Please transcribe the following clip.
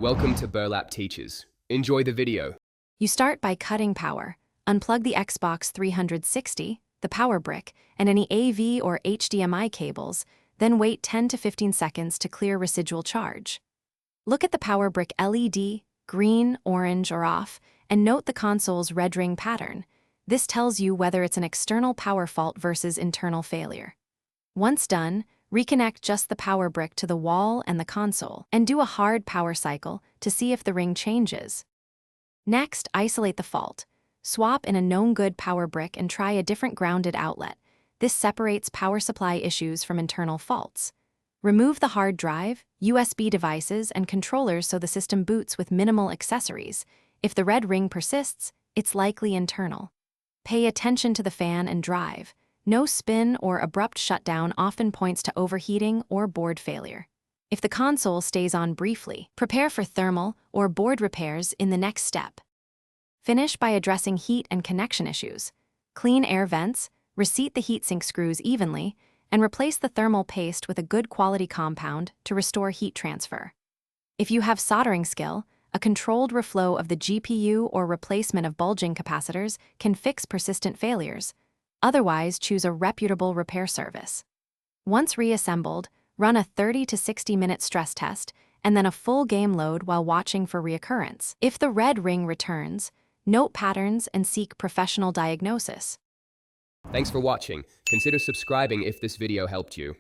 Welcome to Burlap Teachers. Enjoy the video. You start by cutting power. Unplug the Xbox 360, the power brick, and any AV or HDMI cables, then wait 10 to 15 seconds to clear residual charge. Look at the power brick LED, green, orange, or off, and note the console's red ring pattern. This tells you whether it's an external power fault versus internal failure. Once done, reconnect just the power brick to the wall and the console, and do a hard power cycle to see if the ring changes. Next, isolate the fault. Swap in a known good power brick and try a different grounded outlet. This separates power supply issues from internal faults. Remove the hard drive, USB devices, and controllers so the system boots with minimal accessories. If the red ring persists, it's likely internal. Pay attention to the fan and drive. No spin or abrupt shutdown often points to overheating or board failure. If the console stays on briefly, prepare for thermal or board repairs in the next step. Finish by addressing heat and connection issues. Clean air vents, reseat the heatsink screws evenly, and replace the thermal paste with a good quality compound to restore heat transfer. If you have soldering skill, a controlled reflow of the GPU or replacement of bulging capacitors can fix persistent failures. Otherwise, choose a reputable repair service. Once reassembled, run a 30 to 60-minute stress test and then a full game load while watching for reoccurrence. If the red ring returns, note patterns and seek professional diagnosis. Thanks for watching. Consider subscribing if this video helped you.